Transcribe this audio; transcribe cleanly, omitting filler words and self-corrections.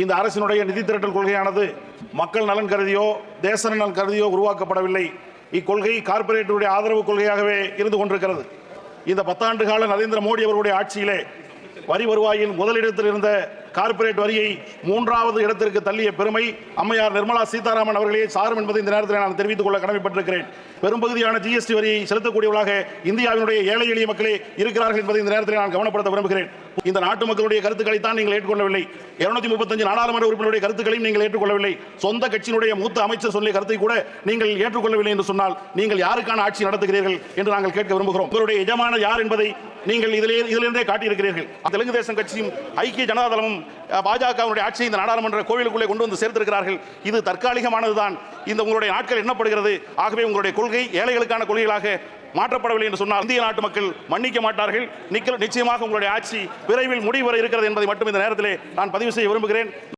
இந்த அரசினுடைய நிதி திரட்டல் கொள்கையானது மக்கள் நலன் கருதியோ தேச நலன் கருதியோ உருவாக்கப்படவில்லை. இக்கொள்கை கார்ப்பரேட்டுடைய ஆதரவு கொள்கையாகவே இருந்து கொண்டிருக்கிறது. இந்த 10 ஆண்டு கால நரேந்திர மோடி அவருடைய ஆட்சியிலே வரி வருவாயின் முதலிடத்தில் இருந்த கார்ப்பரேட் வரியை 3வது இடத்திற்கு தள்ளிய பெருமை அம்மையார் நிர்மலா சீதாராமன் அவர்களே சாரும் என்பதை இந்த நேரத்தில் நான் தெரிவித்துக் கொள்ள கடமைப்பட்டிருக்கிறேன். பெரும்பகுதியான ஜிஎஸ்டி வரியை செலுத்தக்கூடியவர்களாக இந்தியாவினுடைய ஏழை எளிய மக்களே இருக்கிறார்கள் என்பதை இந்த நேரத்தில் நான் கவனப்படுத்த விரும்புகிறேன். இந்த நாட்டு மக்களுடைய கருத்துக்களை தான் நீங்கள் ஏற்றுக்கொள்ளவில்லை. 235 நாடாளுமன்ற உறுப்பினருடைய கருத்துக்களையும் நீங்கள் ஏற்றுக்கொள்ளவில்லை. சொந்த கட்சியினுடைய மூத்த அமைச்சர் சொல்லிய கருத்தை கூட நீங்கள் ஏற்றுக்கொள்ளவில்லை என்று சொன்னால் நீங்கள் யாருக்கான ஆட்சி நடத்துகிறீர்கள் என்று நாங்கள் கேட்க விரும்புகிறோம். உங்களுடைய எஜமான யார் என்பதை நீங்கள் இதிலிருந்தே காட்டியிருக்கிறீர்கள். தெலுங்கு தேசம் கட்சியும் ஐக்கிய ஜனதா தளமும் பாஜகவுடைய ஆட்சியை இந்த நாடாளுமன்ற கோவிலுக்குள்ளே கொண்டு வந்து சேர்த்திருக்கிறார்கள். இது தற்காலிகமானதுதான். இந்த உங்களுடைய நாட்கள் எண்ணப்படுகிறது. ஆகவே உங்களுடைய கொள்கை ஏழைகளுக்கான கொள்கைகளாக மாற்றப்படவில்லை என்று சொன்னால் இந்திய நாட்டு மக்கள் மன்னிக்க மாட்டார்கள். நிச்சயமாக உங்களுடைய ஆட்சி விரைவில் முடிவு வர இருக்கிறது என்பதை மட்டும் இந்த நேரத்திலே நான் பதிவு செய்ய விரும்புகிறேன்.